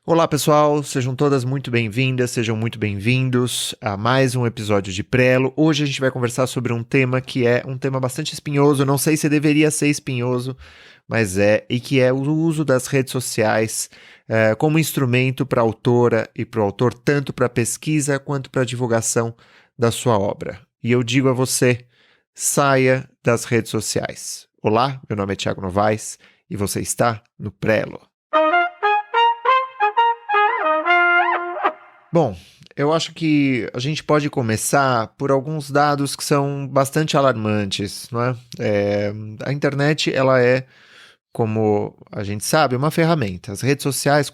Olá pessoal, sejam todas muito bem-vindas, sejam muito bem-vindos a mais um episódio de Prelo. Hoje a gente vai conversar sobre um tema que é um tema bastante espinhoso, não sei se deveria ser espinhoso, mas e que é o uso das redes sociais como instrumento para a autora e para o autor, tanto para pesquisa quanto para divulgação da sua obra. E eu digo a você, saia das redes sociais. Olá, meu nome é Thiago Novaes e você está no Prelo. Bom, eu acho que a gente pode começar por alguns dados que são bastante alarmantes, não é? A internet, ela é, como a gente sabe, uma ferramenta. As redes sociais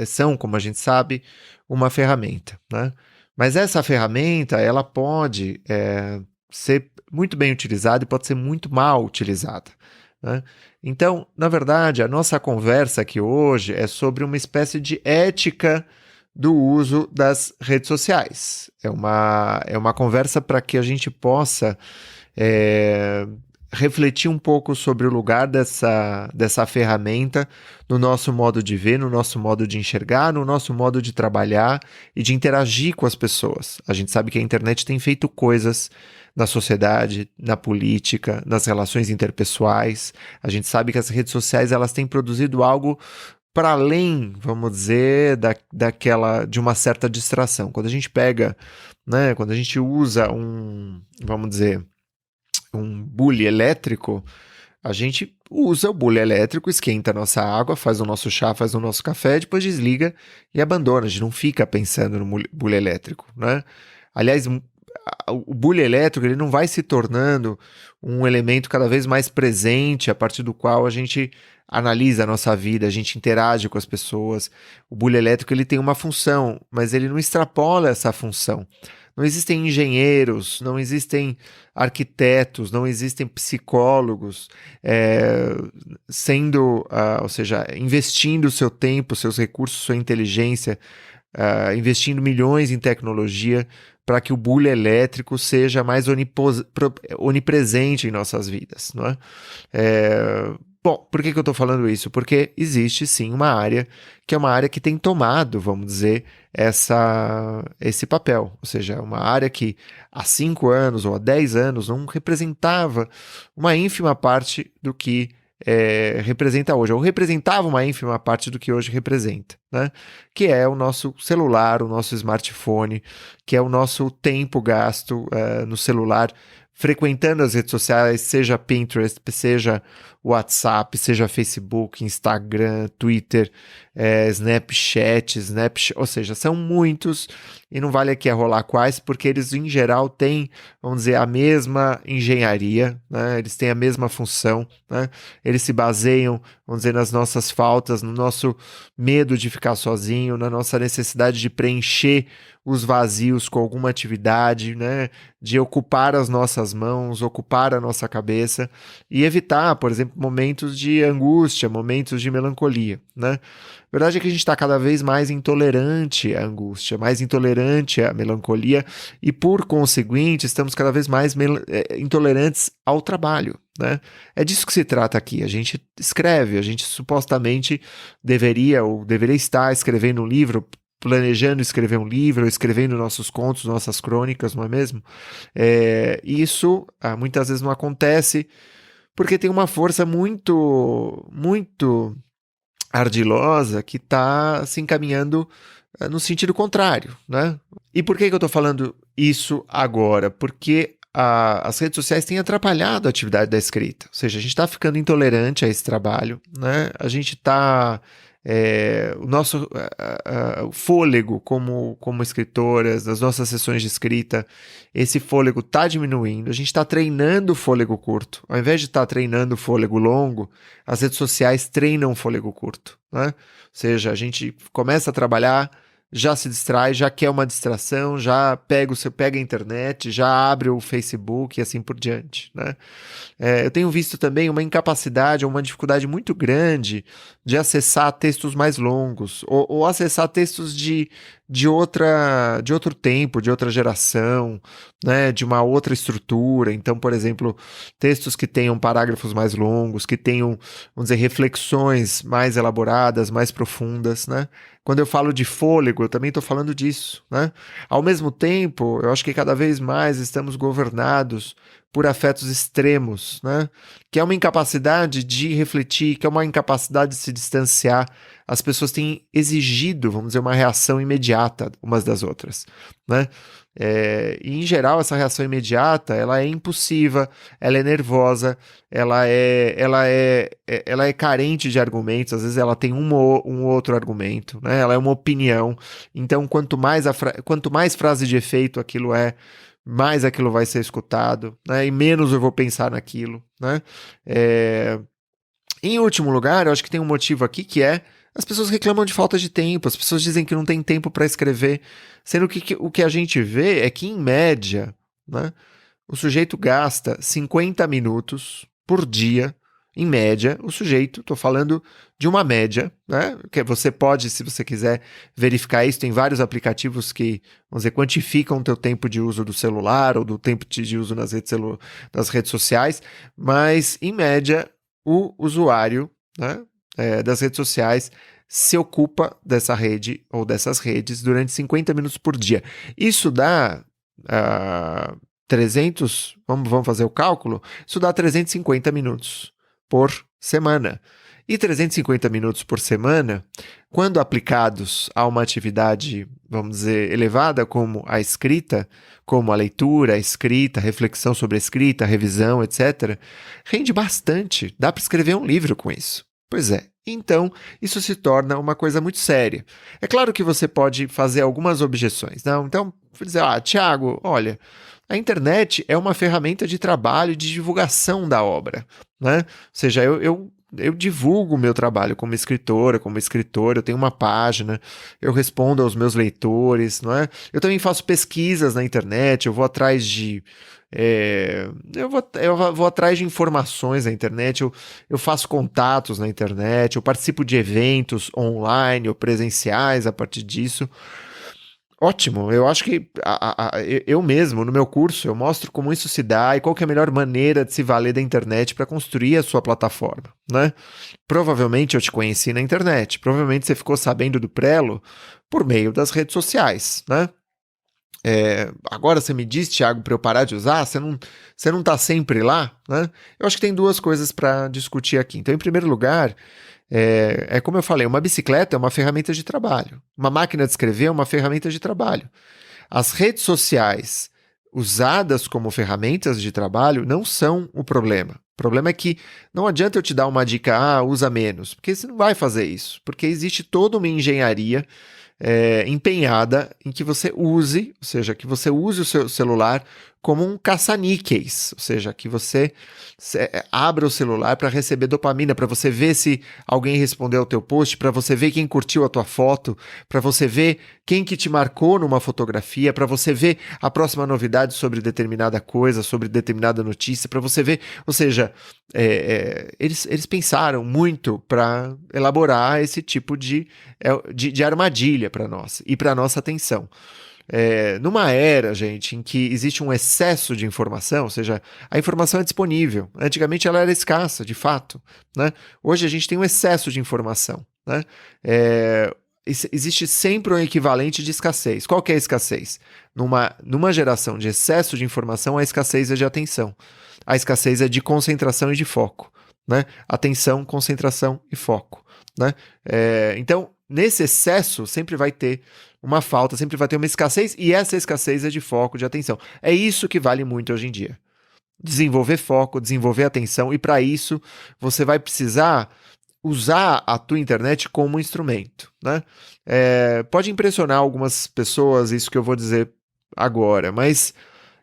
são, como a gente sabe, uma ferramenta, né? Mas essa ferramenta, ela pode ser muito bem utilizada e pode ser muito mal utilizada, né? Então, na verdade, a nossa conversa aqui hoje é sobre uma espécie de ética do uso das redes sociais. É uma conversa para que a gente possa refletir um pouco sobre o lugar dessa ferramenta no nosso modo de ver, no nosso modo de enxergar, no nosso modo de trabalhar e de interagir com as pessoas. A gente sabe que a internet tem feito coisas na sociedade, na política, nas relações interpessoais. A gente sabe que as redes sociais elas têm produzido algo para além, vamos dizer, de uma certa distração. Quando a gente pega, né, quando a gente usa vamos dizer, um bule elétrico, a gente usa o bule elétrico, esquenta a nossa água, faz o nosso chá, faz o nosso café, depois desliga e abandona. A gente não fica pensando no bule elétrico, né? Aliás, o bule elétrico ele não vai se tornando um elemento cada vez mais presente a partir do qual a gente analisa a nossa vida, a gente interage com as pessoas. O bule elétrico ele tem uma função, mas ele não extrapola essa função. Não existem engenheiros, não existem arquitetos, não existem psicólogos ou seja, investindo seu tempo, seus recursos, sua inteligência, investindo milhões em tecnologia para que o bule elétrico seja mais onipresente em nossas vidas, não é? Bom, por que eu estou falando isso? Porque existe sim uma área que é uma área que tem tomado, vamos dizer, esse papel. Ou seja, é uma área que há 5 anos ou há 10 anos não representava uma ínfima parte do que representa hoje, ou representava uma ínfima parte do que hoje representa, né? Que é o nosso celular, o nosso smartphone, que é o nosso tempo gasto no celular, frequentando as redes sociais, seja Pinterest, seja WhatsApp, seja Facebook, Instagram, Twitter, Snapchat, ou seja, são muitos e não vale aqui rolar quais, porque eles em geral têm, vamos dizer, a mesma engenharia, né? Eles têm a mesma função, né? Eles se baseiam, vamos dizer, nas nossas faltas, no nosso medo de ficar sozinho, na nossa necessidade de preencher os vazios com alguma atividade, né? De ocupar as nossas mãos, ocupar a nossa cabeça e evitar, por exemplo, momentos de angústia, momentos de melancolia, né? A verdade é que a gente está cada vez mais intolerante à angústia, mais intolerante à melancolia e, por conseguinte, estamos cada vez mais intolerantes ao trabalho, né? É disso que se trata aqui. A gente escreve, a gente supostamente deveria estar escrevendo um livro, planejando escrever um livro, escrevendo nossos contos, nossas crônicas, não é mesmo? Isso muitas vezes não acontece porque tem uma força muito, muito ardilosa que está se encaminhando no sentido contrário, né? E por que eu estou falando isso agora? Porque as redes sociais têm atrapalhado a atividade da escrita, ou seja, a gente está ficando intolerante a esse trabalho, né? A gente está o nosso fôlego como escritoras, nas nossas sessões de escrita, esse fôlego está diminuindo, a gente está treinando o fôlego curto. Ao invés de estar treinando o fôlego longo, as redes sociais treinam o fôlego curto, né? Ou seja, a gente começa a trabalhar, já se distrai, já quer uma distração, já pega a internet, já abre o Facebook e assim por diante, né? Eu tenho visto também uma incapacidade ou uma dificuldade muito grande de acessar textos mais longos, ou acessar textos de outro tempo, de outra geração, né, de uma outra estrutura. Então, por exemplo, textos que tenham parágrafos mais longos, que tenham, vamos dizer, reflexões mais elaboradas, mais profundas, né? Quando eu falo de fôlego, eu também estou falando disso, né? Ao mesmo tempo, eu acho que cada vez mais estamos governados por afetos extremos, né? Que é uma incapacidade de refletir, que é uma incapacidade de se distanciar. As pessoas têm exigido, vamos dizer, uma reação imediata umas das outras, né? E em geral essa reação imediata ela é impulsiva, ela é nervosa, ela é carente de argumentos. Às vezes ela tem um outro argumento, né? Ela é uma opinião. Então quanto mais frase de efeito aquilo é, mais aquilo vai ser escutado, né? E menos eu vou pensar naquilo, né? Em último lugar, eu acho que tem um motivo aqui que é as pessoas reclamam de falta de tempo, as pessoas dizem que não tem tempo para escrever, sendo que o que a gente vê é que, em média, né, o sujeito gasta 50 minutos por dia, em média, o sujeito, estou falando de uma média, né, que você pode, se você quiser verificar isso, tem vários aplicativos que, vamos dizer, quantificam o teu tempo de uso do celular ou do tempo de uso nas redes sociais, mas, em média, o usuário, né, das redes sociais se ocupa dessa rede ou dessas redes durante 50 minutos por dia. Isso dá 300, vamos fazer o cálculo, isso dá 350 minutos por semana. E 350 minutos por semana, quando aplicados a uma atividade, vamos dizer, elevada, como a escrita, como a leitura, a escrita, a reflexão sobre a escrita, a revisão, etc., rende bastante. Dá para escrever um livro com isso. Pois é. Então, isso se torna uma coisa muito séria. É claro que você pode fazer algumas objeções. Não? Então, vou dizer, Tiago, olha, a internet é uma ferramenta de trabalho e de divulgação da obra, né? Ou seja, eu divulgo o meu trabalho como escritora, como escritor, eu tenho uma página, eu respondo aos meus leitores, não é? Eu também faço pesquisas na internet, eu vou atrás de... eu vou atrás de informações na internet, eu faço contatos na internet, eu participo de eventos online ou presenciais a partir disso. Ótimo, eu acho que eu mesmo, no meu curso, eu mostro como isso se dá e qual que é a melhor maneira de se valer da internet para construir a sua plataforma, né? Provavelmente eu te conheci na internet, provavelmente você ficou sabendo do Prelo por meio das redes sociais, né? Agora você me diz, Thiago, para eu parar de usar, você não está sempre lá, né? Eu acho que tem duas coisas para discutir aqui. Então, em primeiro lugar, como eu falei, uma bicicleta é uma ferramenta de trabalho. Uma máquina de escrever é uma ferramenta de trabalho. As redes sociais usadas como ferramentas de trabalho não são o problema. O problema é que não adianta eu te dar uma dica, usa menos, porque você não vai fazer isso, porque existe toda uma engenharia empenhada em que você use, ou seja, que você use o seu celular como um caça-níqueis, ou seja, que você abra o celular para receber dopamina, para você ver se alguém respondeu ao teu post, para você ver quem curtiu a tua foto, para você ver quem que te marcou numa fotografia, para você ver a próxima novidade sobre determinada coisa, sobre determinada notícia, para você ver, ou seja, eles pensaram muito para elaborar esse tipo de armadilha para nós e para nossa atenção. Numa era, gente, em que existe um excesso de informação, ou seja, a informação é disponível. Antigamente ela era escassa, de fato, né? Hoje a gente tem um excesso de informação, né? Existe sempre um equivalente de escassez. Qual que é a escassez? Numa geração de excesso de informação, a escassez é de atenção. A escassez é de concentração e de foco, né? Atenção, concentração e foco, né? Então, nesse excesso, sempre vai ter uma falta, sempre vai ter uma escassez, e essa escassez é de foco, de atenção. É isso que vale muito hoje em dia. Desenvolver foco, desenvolver atenção, e para isso você vai precisar usar a tua internet como um instrumento, né? Pode impressionar algumas pessoas isso que eu vou dizer agora, mas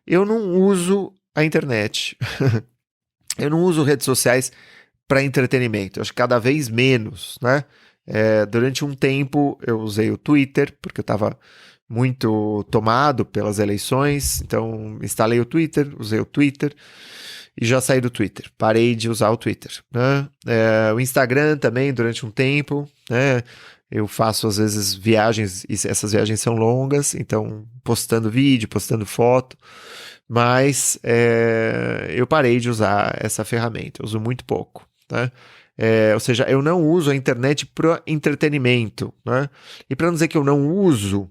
eu não uso a internet. Eu não uso redes sociais para entretenimento, eu acho que cada vez menos, né? Durante um tempo eu usei o Twitter, porque eu estava muito tomado pelas eleições, então instalei o Twitter, usei o Twitter, e já saí do Twitter. Parei de usar o Twitter, né? O Instagram também, durante um tempo, né? Eu faço, às vezes, viagens, e essas viagens são longas, então postando vídeo, postando foto, mas eu parei de usar essa ferramenta, eu uso muito pouco, né? Ou seja, eu não uso a internet para entretenimento, né? E para não dizer que eu não uso,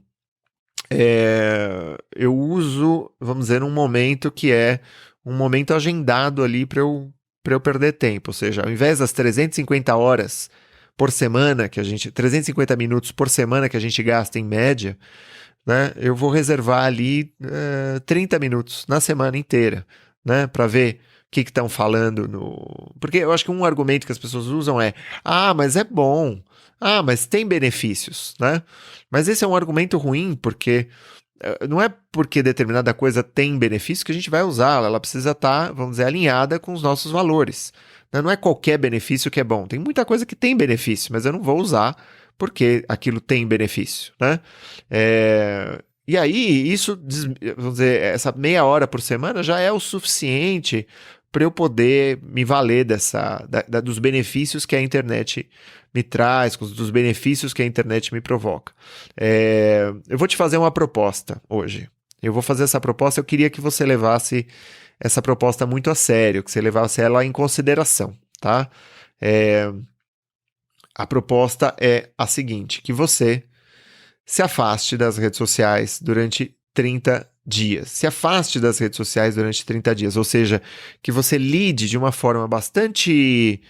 eu uso, vamos dizer, um momento que é um momento agendado ali para eu perder tempo. Ou seja, ao invés das 350 horas por semana 350 minutos por semana que a gente gasta em média, né? Eu vou reservar ali 30 minutos na semana inteira, né? Para ver o que estão falando no. Porque eu acho que um argumento que as pessoas usam é: ah, mas é bom. Ah, mas tem benefícios, né? Mas esse é um argumento ruim, porque não é porque determinada coisa tem benefício que a gente vai usá-la, ela precisa estar, vamos dizer, alinhada com os nossos valores. Né? Não é qualquer benefício que é bom. Tem muita coisa que tem benefício, mas eu não vou usar porque aquilo tem benefício, né? E aí, isso, vamos dizer, essa meia hora por semana já é o suficiente para eu poder me valer dos benefícios que a internet me traz, dos benefícios que a internet me provoca. Eu vou te fazer uma proposta hoje. Eu vou fazer essa proposta, eu queria que você levasse essa proposta muito a sério, que você levasse ela em consideração, tá? A proposta é a seguinte, que você se afaste das redes sociais durante 30 dias. Se afaste das redes sociais durante 30 dias, ou seja, que você lide de uma forma bastante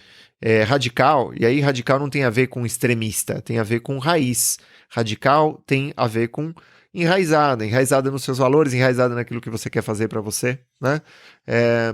radical, e aí radical não tem a ver com extremista, tem a ver com raiz. Radical tem a ver com enraizada nos seus valores, enraizada naquilo que você quer fazer para você, né?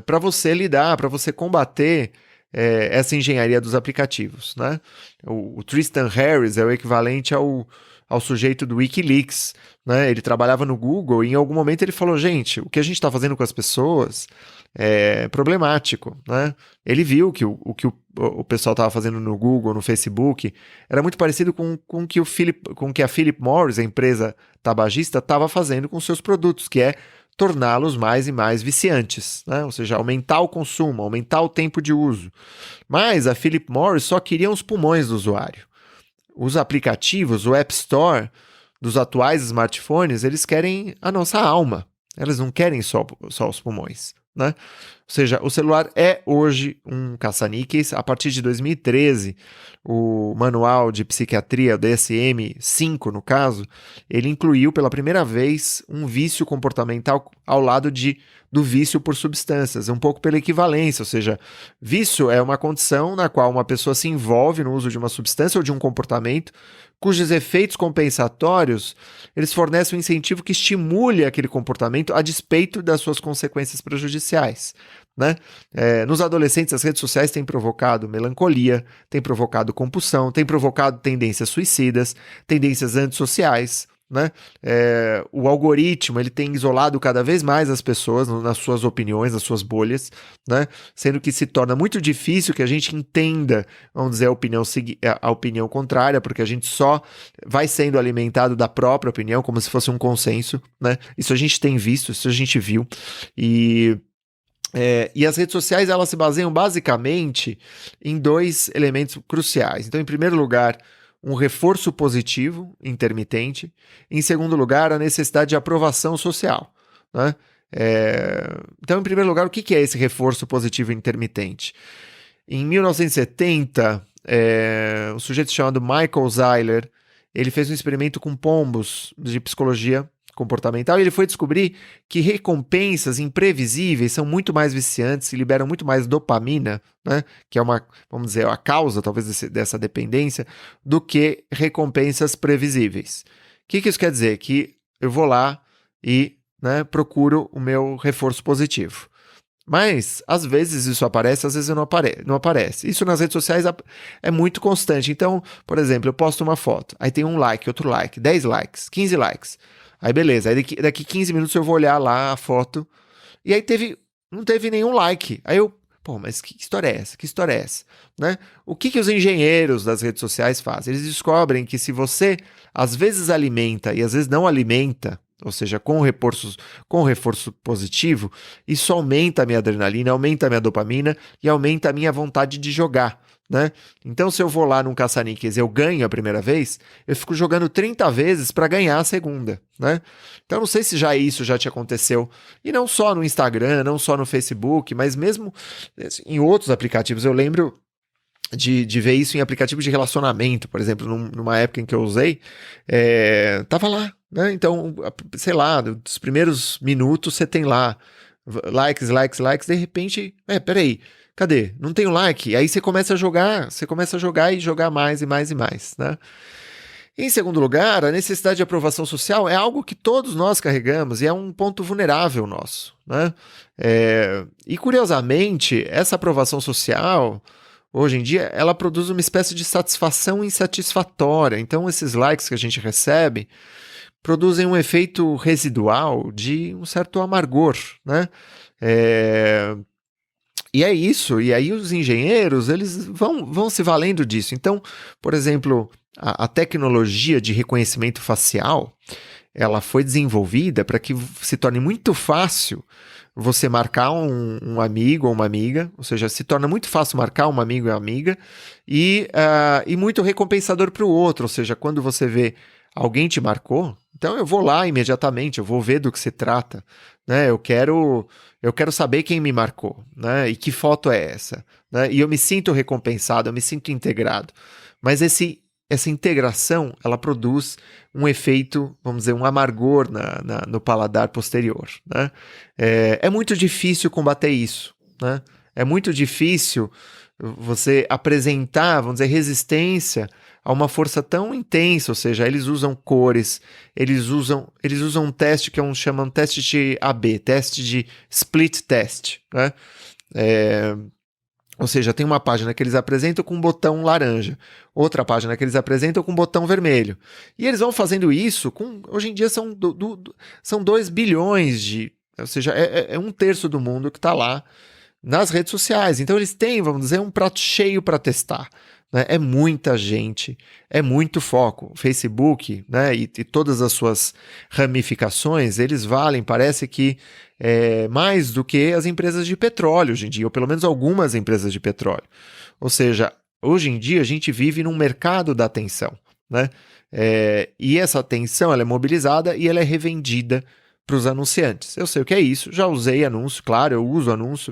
Para você lidar, para você combater essa engenharia dos aplicativos, né? O Tristan Harris é o equivalente ao sujeito do Wikileaks, né? Ele trabalhava no Google e em algum momento ele falou, gente, o que a gente está fazendo com as pessoas é problemático, né? Ele viu que o que o pessoal estava fazendo no Google, no Facebook, era muito parecido com o que a Philip Morris, a empresa tabagista, estava fazendo com seus produtos, que é torná-los mais e mais viciantes, né? Ou seja, aumentar o consumo, aumentar o tempo de uso. Mas a Philip Morris só queria os pulmões do usuário. Os aplicativos, o App Store dos atuais smartphones, eles querem a nossa alma. Eles não querem só os pulmões, né? Ou seja, o celular é hoje um caça-níqueis. A partir de 2013, o manual de psiquiatria, o DSM-5 no caso, ele incluiu pela primeira vez um vício comportamental ao lado do vício por substâncias, um pouco pela equivalência, ou seja, vício é uma condição na qual uma pessoa se envolve no uso de uma substância ou de um comportamento cujos efeitos compensatórios eles fornecem um incentivo que estimule aquele comportamento a despeito das suas consequências prejudiciais. Né? Nos adolescentes, as redes sociais têm provocado melancolia, têm provocado compulsão, têm provocado tendências suicidas, tendências antissociais. Né? O algoritmo ele tem isolado cada vez mais as pessoas nas suas opiniões, nas suas bolhas, né? Sendo que se torna muito difícil que a gente entenda, vamos dizer, a opinião contrária, porque a gente só vai sendo alimentado da própria opinião, como se fosse um consenso. Né? Isso a gente tem visto, isso a gente viu. E as redes sociais elas se baseiam basicamente em dois elementos cruciais. Então, em primeiro lugar, um reforço positivo intermitente. Em segundo lugar, a necessidade de aprovação social. Né? Então, em primeiro lugar, o que é esse reforço positivo intermitente? Em 1970, um sujeito chamado Michael Zeiler, ele fez um experimento com pombos de psicologia comportamental e ele foi descobrir que recompensas imprevisíveis são muito mais viciantes e liberam muito mais dopamina, né, que é vamos dizer, a causa talvez dessa dependência, do que recompensas previsíveis. O que isso quer dizer? Que eu vou lá e procuro o meu reforço positivo. Mas, às vezes isso aparece, às vezes não aparece. Isso nas redes sociais é muito constante. Então, por exemplo, eu posto uma foto, aí tem um like, outro like, 10 likes, 15 likes. Aí beleza, aí daqui 15 minutos eu vou olhar lá a foto e aí não teve nenhum like. Aí eu, mas que história é essa? Que história é essa? Né? O que os engenheiros das redes sociais fazem? Eles descobrem que se você às vezes alimenta e às vezes não alimenta ou seja, com reforço positivo, isso aumenta a minha adrenalina, aumenta a minha dopamina e aumenta a minha vontade de jogar, né? Então, se eu vou lá num caça-níqueis e eu ganho a primeira vez, eu fico jogando 30 vezes para ganhar a segunda, né? Então, não sei se isso já te aconteceu, e não só no Instagram, não só no Facebook, mas mesmo em outros aplicativos. Eu lembro de ver isso em aplicativo de relacionamento, por exemplo, numa época em que eu usei, tava lá, né? Então, sei lá, dos primeiros minutos você tem lá likes, likes, likes, de repente, peraí, cadê? Não tem o like. Aí você começa a jogar e jogar mais e mais e mais, né? Em segundo lugar, a necessidade de aprovação social é algo que todos nós carregamos e é um ponto vulnerável nosso, né? E curiosamente, essa aprovação social, hoje em dia, ela produz uma espécie de satisfação insatisfatória. Então, esses likes que a gente recebe produzem um efeito residual de um certo amargor, né? E é isso, e aí os engenheiros, eles vão se valendo disso. Então, por exemplo, a tecnologia de reconhecimento facial, ela foi desenvolvida para que se torne muito fácil você marcar um amigo ou uma amiga, ou seja, se torna muito fácil marcar um amigo ou uma amiga e muito recompensador para o outro, ou seja, quando você vê alguém te marcou, então eu vou lá imediatamente, eu vou ver do que se trata, né? Eu quero saber quem me marcou, né? E que foto é essa, né? E eu me sinto recompensado, eu me sinto integrado. Mas essa integração, ela produz um efeito, vamos dizer, um amargor no paladar posterior, né? É muito difícil combater isso, né? É muito difícil você apresentar, vamos dizer, resistência a uma força tão intensa, ou seja, eles usam cores, eles usam um teste que chamam teste de AB, teste de split test, né? Ou seja, tem uma página que eles apresentam com um botão laranja, outra página que eles apresentam com um botão vermelho. E eles vão fazendo isso hoje em dia são 2 bilhões ou seja, é 1/3 do mundo que está lá nas redes sociais. Então eles têm, vamos dizer, um prato cheio para testar, né? É muita gente, é muito foco. O Facebook, né, e todas as suas ramificações, eles valem, parece que mais do que as empresas de petróleo hoje em dia, ou pelo menos algumas empresas de petróleo. Ou seja, hoje em dia a gente vive num mercado da atenção, né? E essa atenção ela é mobilizada e ela é revendida para os anunciantes. Eu sei o que é isso, já usei anúncio, claro, eu uso anúncio,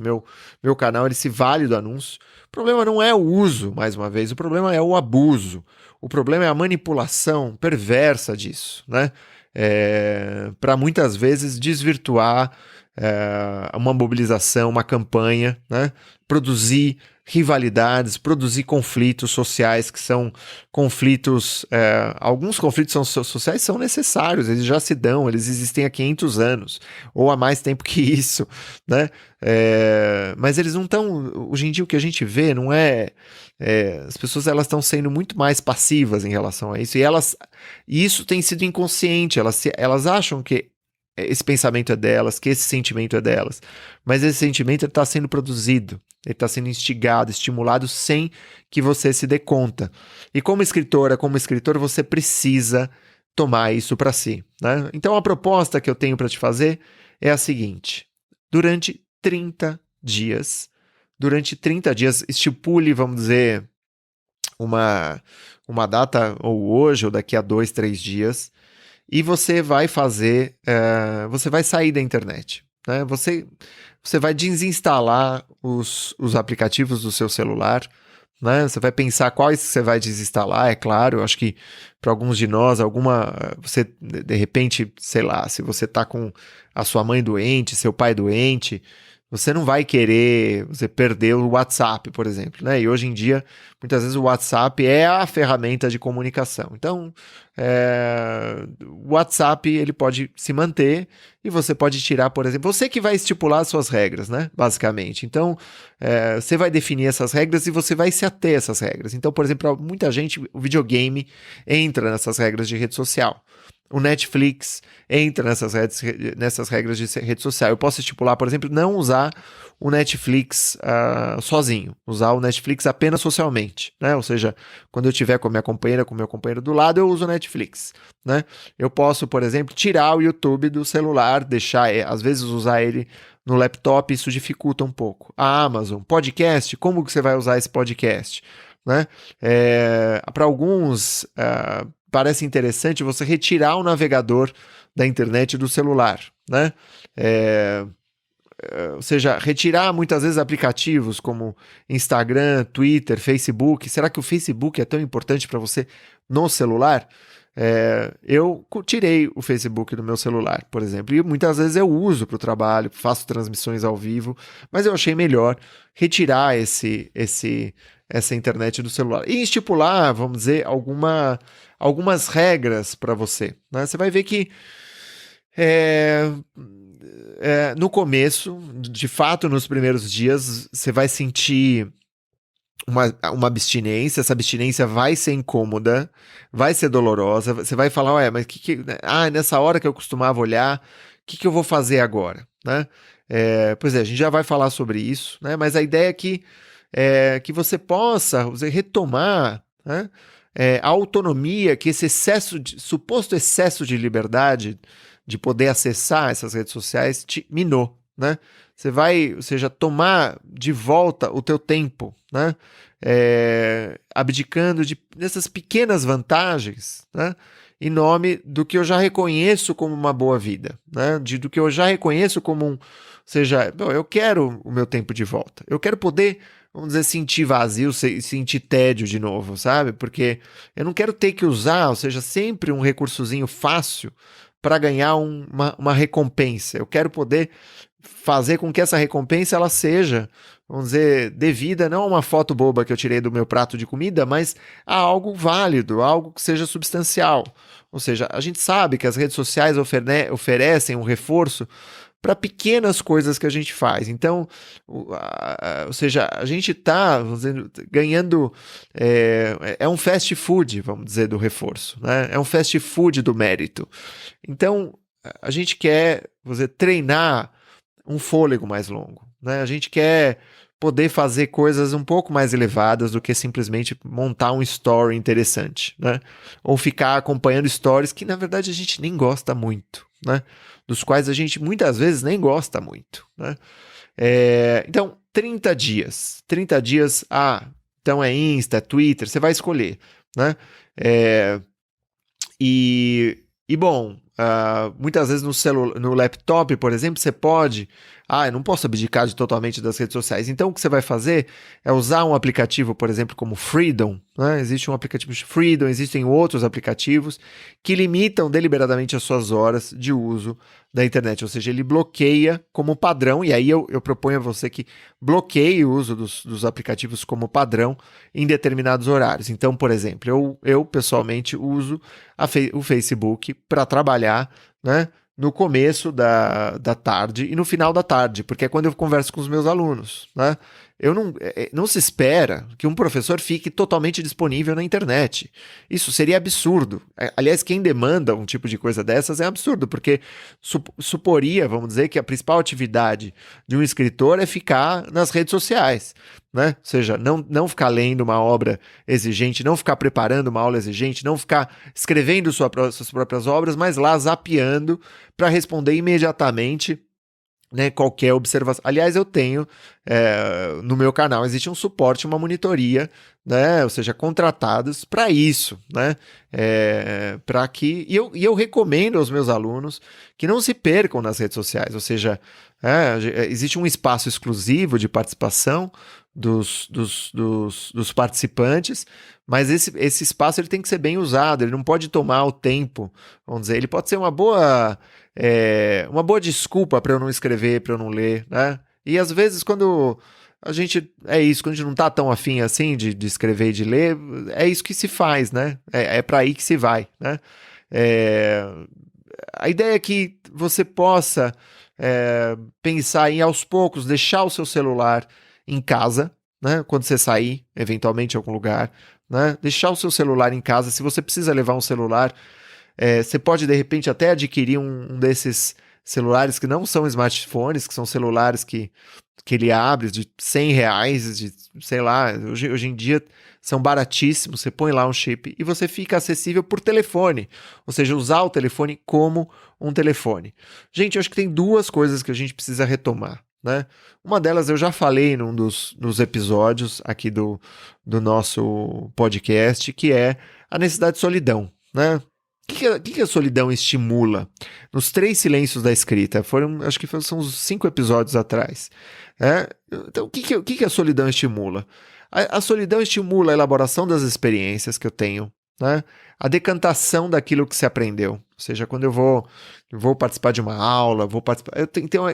meu canal ele se vale do anúncio. O problema não é o uso, mais uma vez, o problema é o abuso. O problema é a manipulação perversa disso, né? Para muitas vezes desvirtuar uma mobilização, uma campanha, né? Produzir rivalidades, produzir conflitos sociais que são conflitos, alguns conflitos sociais são necessários, eles já se dão, eles existem há 500 anos, ou há mais tempo que isso, né? Mas eles não estão, hoje em dia o que a gente vê não as pessoas elas estão sendo muito mais passivas em relação a isso, e isso tem sido inconsciente, elas acham que esse pensamento é delas, que esse sentimento é delas, mas esse sentimento está sendo produzido, ele está sendo instigado, estimulado sem que você se dê conta. E como escritora, como escritor, você precisa tomar isso para si, né? Então a proposta que eu tenho para te fazer é a seguinte: durante 30 dias, estipule, vamos dizer, uma data, ou hoje, ou daqui a 2, 3 dias, e você vai você vai sair da internet, né? Você vai desinstalar os aplicativos do seu celular, né? Você vai pensar quais você vai desinstalar, é claro. Eu acho que para alguns de nós, você de repente, sei lá, se você está com a sua mãe doente, seu pai doente, você não vai querer você perder o WhatsApp, por exemplo, né? E hoje em dia, muitas vezes o WhatsApp é a ferramenta de comunicação. Então, o WhatsApp ele pode se manter e você pode tirar, por exemplo, você que vai estipular as suas regras, né? Basicamente. Então, você vai definir essas regras e você vai se ater a essas regras. Então, por exemplo, para muita gente, o videogame entra nessas regras de rede social. O Netflix entra nessas regras de rede social. Eu posso estipular, por exemplo, não usar o Netflix sozinho, usar o Netflix apenas socialmente, né? Ou seja, quando eu estiver com a minha companheira, com o meu companheiro do lado, eu uso o Netflix, né? Eu posso, por exemplo, tirar o YouTube do celular, deixar, às vezes usar ele no laptop, isso dificulta um pouco. A Amazon, podcast, como que você vai usar esse podcast? Né? Para alguns, parece interessante você retirar o navegador da internet do celular, né? Ou seja, retirar muitas vezes aplicativos como Instagram, Twitter, Facebook. Será que o Facebook é tão importante para você no celular? Eu tirei o Facebook do meu celular, por exemplo, e muitas vezes eu uso para o trabalho, faço transmissões ao vivo, mas eu achei melhor retirar essa internet do celular e estipular, vamos dizer, algumas regras para você, né? Você vai ver que no começo, de fato, nos primeiros dias, você vai sentir uma abstinência, essa abstinência vai ser incômoda, vai ser dolorosa, você vai falar, ué, mas nessa hora que eu costumava olhar, o que eu vou fazer agora, né? Pois é, a gente já vai falar sobre isso, né? Mas a ideia é que você possa retomar, né, a autonomia que esse suposto excesso de liberdade de poder acessar essas redes sociais te minou, né? Você vai, ou seja, tomar de volta o teu tempo, né? Abdicando dessas pequenas vantagens, né? Em nome do que eu já reconheço como uma boa vida, né? Do que eu já reconheço como ou seja, eu quero o meu tempo de volta. Eu quero poder, vamos dizer, sentir vazio, sentir tédio de novo, sabe? Porque eu não quero ter que usar, ou seja, sempre um recursozinho fácil para ganhar uma recompensa. Eu quero poder fazer com que essa recompensa ela seja, vamos dizer, devida não a uma foto boba que eu tirei do meu prato de comida, mas a algo válido, algo que seja substancial. Ou seja, a gente sabe que as redes sociais oferecem um reforço para pequenas coisas que a gente faz. Então, ou seja, a gente está ganhando. É um fast food, vamos dizer, do reforço, né? É um fast food do mérito. Então, a gente quer, vamos dizer, treinar um fôlego mais longo, né? A gente quer poder fazer coisas um pouco mais elevadas do que simplesmente montar um story interessante, né? Ou ficar acompanhando stories que, na verdade, a gente nem gosta muito, né? Dos quais a gente muitas vezes nem gosta muito, né? Então, 30 dias. 30 dias, então é Insta, é Twitter, você vai escolher, né? Bom, muitas vezes no laptop, por exemplo, você pode... eu não posso abdicar totalmente das redes sociais. Então, o que você vai fazer é usar um aplicativo, por exemplo, como Freedom, né? Existe um aplicativo de Freedom, existem outros aplicativos que limitam deliberadamente as suas horas de uso da internet, ou seja, ele bloqueia como padrão, e aí eu proponho a você que bloqueie o uso dos aplicativos como padrão em determinados horários. Então, por exemplo, eu pessoalmente uso o Facebook para trabalhar, né, no começo da tarde e no final da tarde, porque é quando eu converso com os meus alunos, né? Não se espera que um professor fique totalmente disponível na internet. Isso seria absurdo. Aliás, quem demanda um tipo de coisa dessas é absurdo, porque suporia, vamos dizer, que a principal atividade de um escritor é ficar nas redes sociais, né? Ou seja, não ficar lendo uma obra exigente, não ficar preparando uma aula exigente, não ficar escrevendo suas próprias obras, mas lá zapeando para responder imediatamente, né, qualquer observação. Aliás, eu tenho no meu canal existe um suporte, uma monitoria, né, ou seja, contratados para isso, né, para que e eu recomendo aos meus alunos que não se percam nas redes sociais, ou seja, existe um espaço exclusivo de participação dos participantes, mas esse espaço ele tem que ser bem usado, ele não pode tomar o tempo, vamos dizer, ele pode ser uma boa desculpa para eu não escrever, para eu não ler, né? E às vezes quando a gente quando a gente não tá tão afim assim de escrever e de ler, é isso que se faz, né? É para aí que se vai, né? A ideia é que você possa pensar em aos poucos deixar o seu celular em casa, né? Quando você sair eventualmente em algum lugar, né? Deixar o seu celular em casa. Se você precisa levar um celular, Você pode, de repente, até adquirir um desses celulares que não são smartphones, que são celulares que ele abre de R$ 100, de, sei lá, hoje em dia são baratíssimos, você põe lá um chip e você fica acessível por telefone, ou seja, usar o telefone como um telefone. Gente, eu acho que tem duas coisas que a gente precisa retomar, né? Uma delas eu já falei num dos episódios aqui do nosso podcast, que é a necessidade de solidão, né? O que a solidão estimula? Nos 3 silêncios da escrita, acho que são uns 5 episódios atrás. Então, o que a solidão estimula? A solidão estimula a elaboração das experiências que eu tenho, né? A decantação daquilo que se aprendeu. Ou seja, quando eu vou participar de uma aula, eu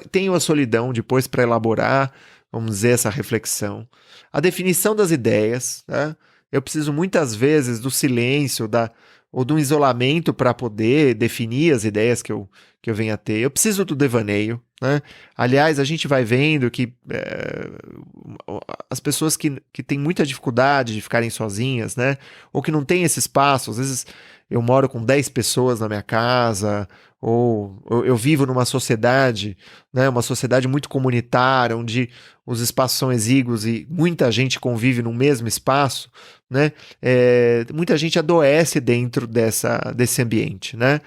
tenho a solidão depois para elaborar, vamos dizer, essa reflexão. A definição das ideias, né? Eu preciso muitas vezes do silêncio, ou do isolamento para poder definir as ideias que eu venho a ter. Eu preciso do devaneio, né? Aliás, a gente vai vendo que as pessoas que têm muita dificuldade de ficarem sozinhas, né? Ou que não têm esse espaço, às vezes eu moro com 10 pessoas na minha casa, ou eu vivo numa sociedade, né? Uma sociedade muito comunitária, onde os espaços são exíguos e muita gente convive no mesmo espaço, né? Muita gente adoece dentro desse ambiente, né?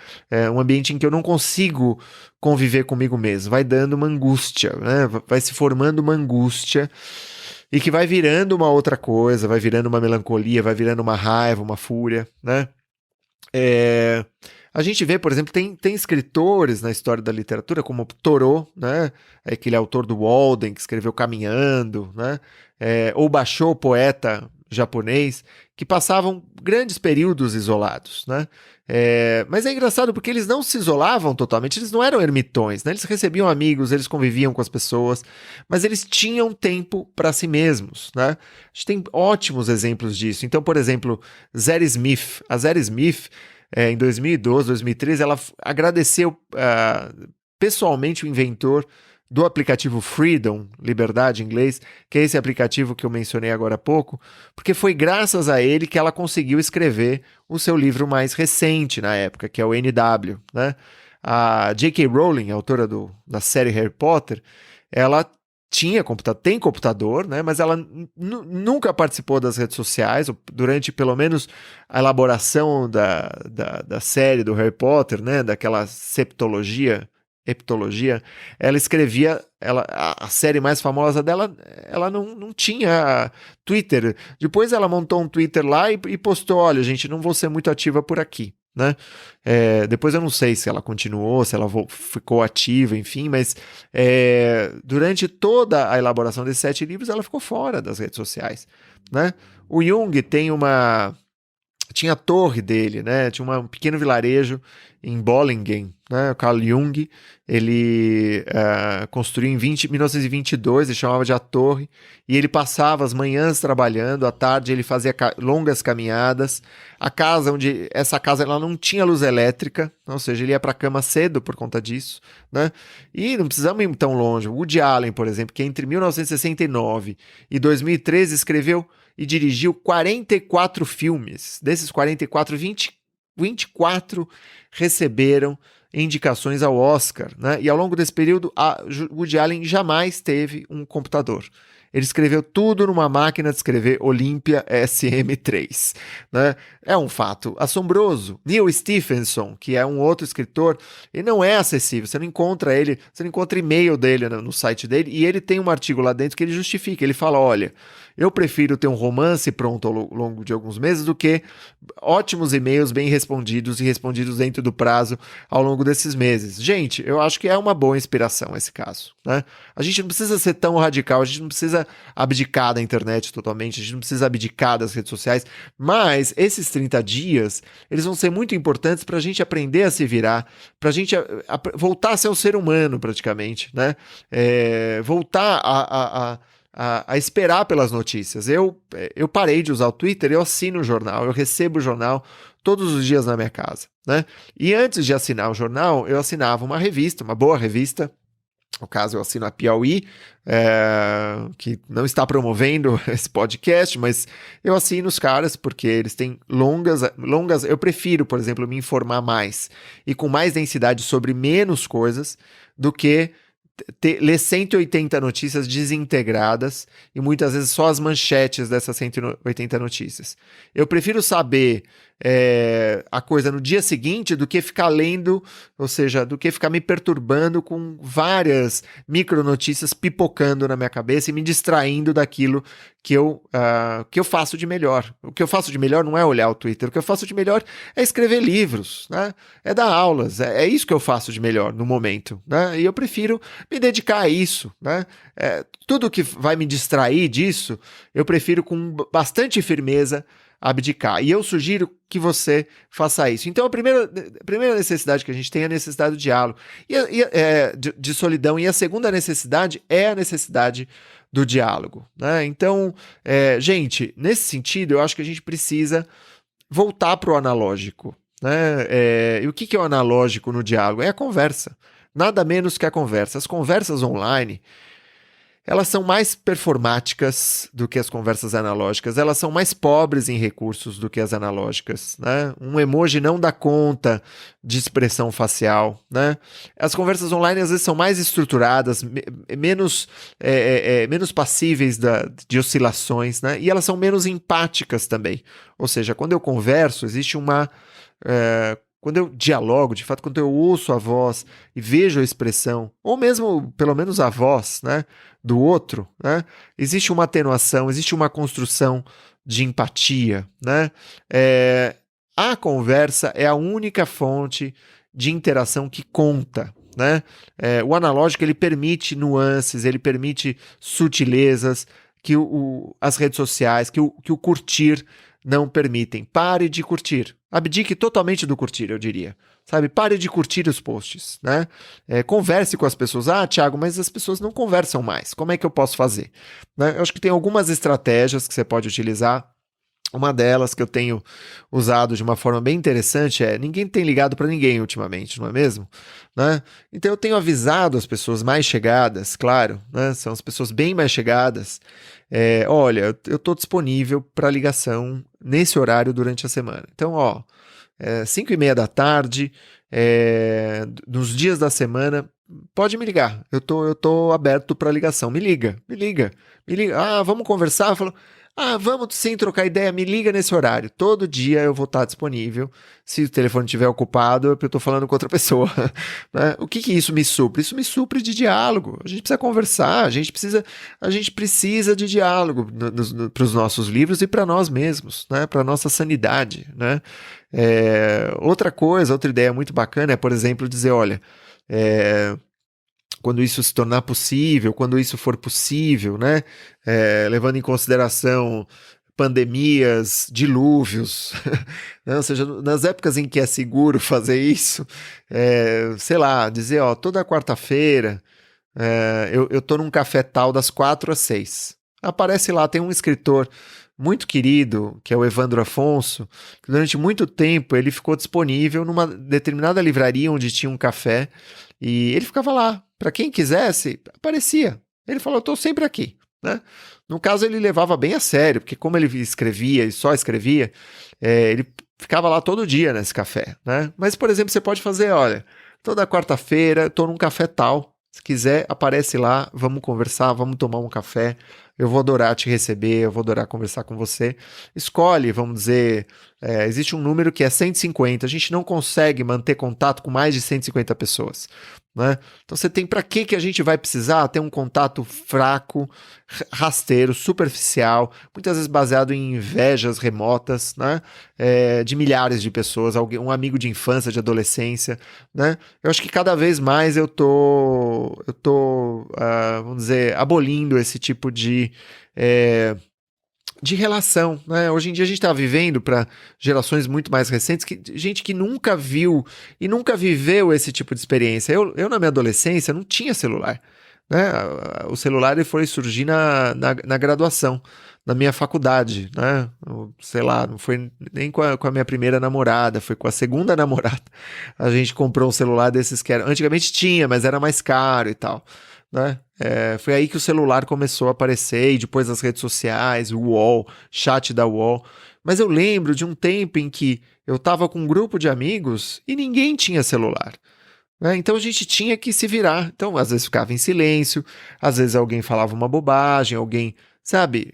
Um ambiente em que eu não consigo conviver comigo mesmo, vai dando uma angústia, né? Vai se formando uma angústia e que vai virando uma outra coisa, vai virando uma melancolia, vai virando uma raiva, uma fúria, né? A gente vê, por exemplo, tem escritores na história da literatura, como Thoreau, né? Aquele autor do Walden, que escreveu Caminhando, né? Ou Basho, poeta japonês, que passavam grandes períodos isolados, né? Mas é engraçado porque eles não se isolavam totalmente, eles não eram ermitões, né? Eles recebiam amigos, eles conviviam com as pessoas, mas eles tinham tempo para si mesmos, né? A gente tem ótimos exemplos disso. Então, por exemplo, Zadie Smith. A Zadie Smith, em 2012, 2013, ela agradeceu pessoalmente o inventor do aplicativo Freedom, liberdade em inglês, que é esse aplicativo que eu mencionei agora há pouco, porque foi graças a ele que ela conseguiu escrever o seu livro mais recente na época, que é o N.W., né? A J.K. Rowling, autora da série Harry Potter, ela tem computador, né? Mas ela nunca participou das redes sociais, durante pelo menos a elaboração da série do Harry Potter, né? Daquela heptologia, ela escrevia, a série mais famosa dela, ela não tinha Twitter. Depois ela montou um Twitter lá e postou, olha, gente, não vou ser muito ativa por aqui, né? Depois eu não sei se ela continuou, se ela ficou ativa, enfim, mas durante toda a elaboração desses 7 livros, ela ficou fora das redes sociais, né? O Jung tinha a torre dele, né? Tinha um pequeno vilarejo em Bollingen, né? O Carl Jung, ele construiu em 1922, ele chamava de A Torre, e ele passava as manhãs trabalhando, à tarde ele fazia longas caminhadas. Essa casa ela não tinha luz elétrica, ou seja, ele ia para a cama cedo por conta disso, né? E não precisamos ir tão longe. O Woody Allen, por exemplo, que entre 1969 e 2013 escreveu e dirigiu 44 filmes. Desses 44, 24 receberam indicações ao Oscar, né? E ao longo desse período, Woody Allen jamais teve um computador. Ele escreveu tudo numa máquina de escrever Olympia SM3, né? É um fato assombroso. Neil Stephenson, que é um outro escritor, ele não é acessível, você não encontra e-mail dele no site dele, e ele tem um artigo lá dentro que ele justifica, ele fala, olha, eu prefiro ter um romance pronto ao longo de alguns meses do que ótimos e-mails bem respondidos e respondidos dentro do prazo ao longo desses meses. Gente, eu acho que é uma boa inspiração esse caso, né? A gente não precisa ser tão radical, a gente não precisa abdicar da internet totalmente, a gente não precisa abdicar das redes sociais, mas esses 30 dias, eles vão ser muito importantes para a gente aprender a se virar, para a gente voltar a ser um ser humano praticamente, né? Voltar a esperar pelas notícias. Eu parei de usar o Twitter, eu assino o jornal, eu recebo o jornal todos os dias na minha casa, né? E antes de assinar o jornal, eu assinava uma revista, uma boa revista, No caso, eu assino a Piauí, que não está promovendo esse podcast, mas eu assino os caras porque eles têm longas. Eu prefiro, por exemplo, me informar mais e com mais densidade sobre menos coisas do que ler 180 notícias desintegradas e muitas vezes só as manchetes dessas 180 notícias. Eu prefiro saber a coisa no dia seguinte do que ficar lendo, ou seja, do que ficar me perturbando com várias micronotícias pipocando na minha cabeça e me distraindo daquilo que eu faço de melhor. O que eu faço de melhor não é olhar o Twitter, o que eu faço de melhor é escrever livros, né? É dar aulas, é isso que eu faço de melhor no momento, né? E eu prefiro me dedicar a isso, né? Tudo que vai me distrair disso, eu prefiro com bastante firmeza abdicar. E eu sugiro que você faça isso. Então, a primeira necessidade que a gente tem é a necessidade do diálogo, de solidão. E a segunda necessidade é a necessidade do diálogo, né? Então, gente, nesse sentido, eu acho que a gente precisa voltar para o analógico, né? E o que é o analógico no diálogo? É a conversa. Nada menos que a conversa. As conversas online, elas são mais performáticas do que as conversas analógicas, elas são mais pobres em recursos do que as analógicas, né? Um emoji não dá conta de expressão facial, né? As conversas online às vezes são mais estruturadas, menos passíveis de oscilações, né? E elas são menos empáticas também. Ou seja, quando eu converso, existe uma... quando eu dialogo, de fato, quando eu ouço a voz e vejo a expressão, ou mesmo, pelo menos, a voz, né, do outro, né, existe uma atenuação, existe uma construção de empatia, né? A conversa é a única fonte de interação que conta, né? O analógico, ele permite nuances, ele permite sutilezas que as redes sociais, que o curtir não permitem. Pare de curtir. Abdique totalmente do curtir, eu diria. Sabe? Pare de curtir os posts, né? Converse com as pessoas. Ah, Thiago, mas as pessoas não conversam mais. Como é que eu posso fazer? Né? Eu acho que tem algumas estratégias que você pode utilizar. Uma delas que eu tenho usado de uma forma bem interessante ninguém tem ligado para ninguém ultimamente, não é mesmo? Né? Então eu tenho avisado as pessoas mais chegadas, claro, né? São as pessoas bem mais chegadas. Olha, eu estou disponível para ligação nesse horário durante a semana. Então, 5:30 da tarde, nos dias da semana, pode me ligar. Eu tô aberto para ligação. Me liga. Ah, vamos conversar? Eu falo, vamos sim trocar ideia, me liga nesse horário. Todo dia eu vou estar disponível. Se o telefone estiver ocupado, eu estou falando com outra pessoa. Né? O que isso me supre? Isso me supre de diálogo. A gente precisa conversar, a gente precisa de diálogo para os nossos livros e para nós mesmos, né? Para a nossa sanidade. Né? Outra ideia muito bacana é, por exemplo, dizer, olha... quando isso se tornar possível, quando isso for possível, né? Levando em consideração pandemias, dilúvios, né? Ou seja, nas épocas em que é seguro fazer isso, sei lá, dizer, toda quarta-feira eu tô num café tal das 4 às 6. Aparece lá, tem um escritor muito querido, que é o Evandro Afonso, que durante muito tempo ele ficou disponível numa determinada livraria onde tinha um café, e ele ficava lá. Para quem quisesse, aparecia. Ele falou, eu estou sempre aqui. Né? No caso, ele levava bem a sério, porque como ele escrevia e só escrevia, ele ficava lá todo dia nesse café. Né? Mas, por exemplo, você pode fazer, olha, toda quarta-feira estou num café tal. Se quiser, aparece lá, vamos conversar, vamos tomar um café. Eu vou adorar te receber, eu vou adorar conversar com você. Escolhe, vamos dizer, existe um número que é 150. A gente não consegue manter contato com mais de 150 pessoas. Né? Então você tem para que a gente vai precisar ter um contato fraco, rasteiro, superficial, muitas vezes baseado em invejas remotas, né? De milhares de pessoas, um amigo de infância, de adolescência, né? Eu acho que cada vez mais eu tô vamos dizer, abolindo esse tipo de relação, né? Hoje em dia a gente está vivendo para gerações muito mais recentes, gente que nunca viu e nunca viveu esse tipo de experiência. Eu na minha adolescência não tinha celular, né? O celular ele foi surgir na graduação, na minha faculdade, né? Sei lá, não foi nem com a minha primeira namorada, foi com a segunda namorada. A gente comprou um celular desses que era... Antigamente tinha, mas era mais caro e tal, né? Foi aí que o celular começou a aparecer, e depois as redes sociais, o UOL, chat da UOL. Mas eu lembro de um tempo em que eu estava com um grupo de amigos e ninguém tinha celular, né? Então a gente tinha que se virar. Então, às vezes ficava em silêncio, às vezes alguém falava uma bobagem, alguém, sabe,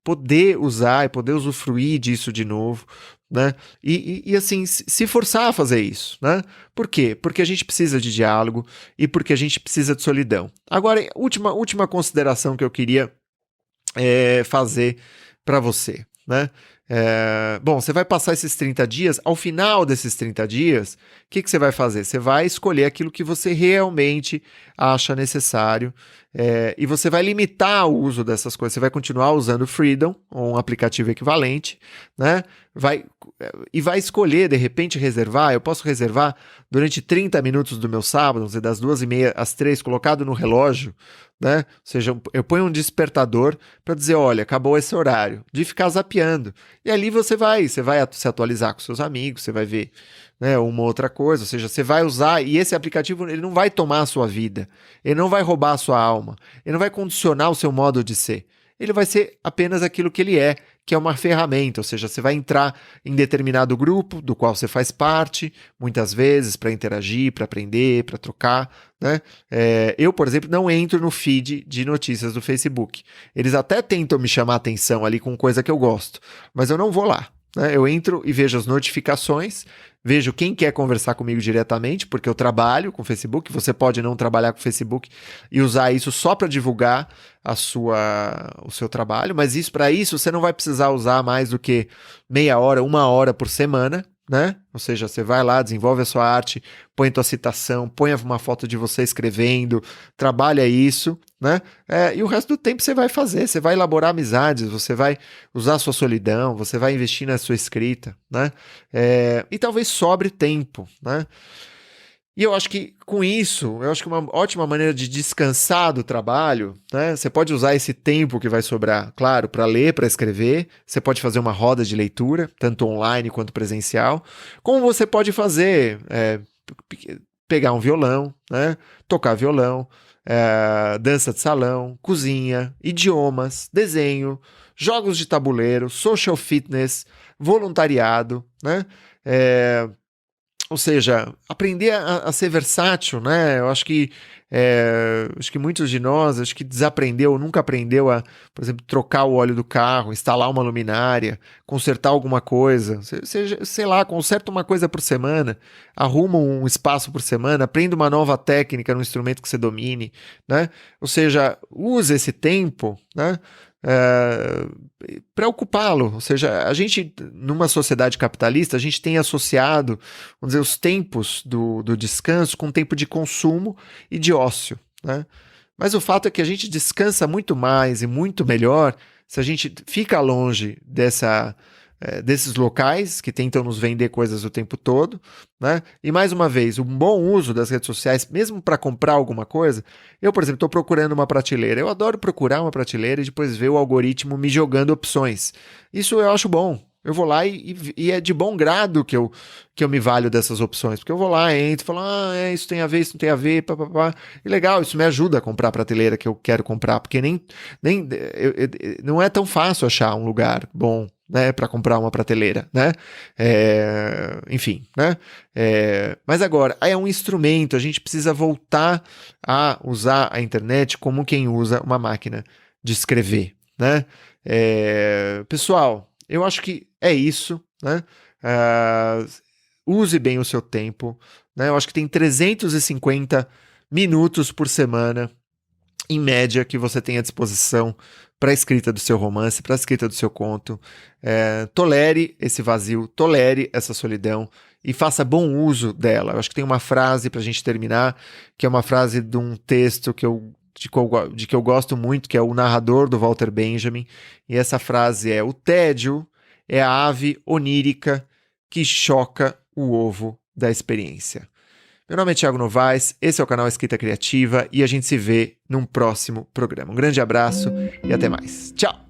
poder usar e poder usufruir disso de novo, né? E assim, se forçar a fazer isso, né? Por quê? Porque a gente precisa de diálogo e porque a gente precisa de solidão. Agora, última consideração que eu queria fazer para você, né? Bom, você vai passar esses 30 dias, ao final desses 30 dias, o que você vai fazer? Você vai escolher aquilo que você realmente acha necessário, e você vai limitar o uso dessas coisas. Você vai continuar usando o Freedom, ou um aplicativo equivalente, né? E vai escolher, de repente, reservar. Eu posso reservar durante 30 minutos do meu sábado, vamos dizer, das 2h30 às 3h, colocado no relógio, né? Ou seja, eu ponho um despertador para dizer, olha, acabou esse horário, de ficar zapeando. E ali você vai se atualizar com seus amigos, você vai ver, né, uma outra coisa, ou seja, você vai usar, e esse aplicativo ele não vai tomar a sua vida, ele não vai roubar a sua alma, ele não vai condicionar o seu modo de ser. Ele vai ser apenas aquilo que ele é, que é uma ferramenta, ou seja, você vai entrar em determinado grupo do qual você faz parte, muitas vezes para interagir, para aprender, para trocar, né? Eu, por exemplo, não entro no feed de notícias do Facebook. Eles até tentam me chamar a atenção ali com coisa que eu gosto, mas eu não vou lá, né? Eu entro e vejo as notificações, vejo quem quer conversar comigo diretamente, porque eu trabalho com o Facebook. Você pode não trabalhar com o Facebook e usar isso só para divulgar o seu trabalho, mas para isso você não vai precisar usar mais do que meia hora, 1 hora por semana, né? Ou seja, você vai lá, desenvolve a sua arte, põe tua citação, põe uma foto de você escrevendo, trabalha isso, né? E o resto do tempo você vai fazer, você vai elaborar amizades, você vai usar a sua solidão, você vai investir na sua escrita, né? E talvez sobre tempo, né? E eu acho que com isso, eu acho que uma ótima maneira de descansar do trabalho, né? Você pode usar esse tempo que vai sobrar, claro, para ler, para escrever. Você pode fazer uma roda de leitura, tanto online quanto presencial. Como você pode fazer, pegar um violão, né? Tocar violão, dança de salão, cozinha, idiomas, desenho, jogos de tabuleiro, social fitness, voluntariado, né? Ou seja, aprender a ser versátil, né? Eu acho que muitos de nós, acho que desaprendeu, nunca aprendeu a, por exemplo, trocar o óleo do carro, instalar uma luminária, consertar alguma coisa, sei lá, conserta uma coisa por semana, arruma um espaço por semana, aprenda uma nova técnica no instrumento que você domine, né? Ou seja, use esse tempo, né? Para ocupá-lo, ou seja, a gente, numa sociedade capitalista, a gente tem associado, vamos dizer, os tempos do descanso com tempo de consumo e de ócio, né? Mas o fato é que a gente descansa muito mais e muito melhor se a gente fica longe desses locais que tentam nos vender coisas o tempo todo, né? E mais uma vez, um bom uso das redes sociais, mesmo para comprar alguma coisa. Eu, por exemplo, estou procurando uma prateleira. Eu adoro procurar uma prateleira e depois ver o algoritmo me jogando opções. Isso eu acho bom. Eu vou lá e é de bom grado que eu me valho dessas opções, porque eu vou lá, entro e falo, isso tem a ver, isso não tem a ver, papapá. E legal, isso me ajuda a comprar a prateleira que eu quero comprar, porque não é tão fácil achar um lugar bom, né, para comprar uma prateleira, né? Enfim, né? Mas agora, é um instrumento, a gente precisa voltar a usar a internet como quem usa uma máquina de escrever, né? Pessoal, eu acho que é isso, né? Use bem o seu tempo, né? Eu acho que tem 350 minutos por semana, em média, que você tem à disposição para a escrita do seu romance, para a escrita do seu conto. Tolere esse vazio, tolere essa solidão e faça bom uso dela. Eu acho que tem uma frase para a gente terminar, que é uma frase de um texto de que eu gosto muito, que é o narrador do Walter Benjamin, e essa frase é: o tédio é a ave onírica que choca o ovo da experiência. Meu nome é Thiago Novaes, esse é o canal Escrita Criativa e a gente se vê num próximo programa. Um grande abraço e até mais. Tchau!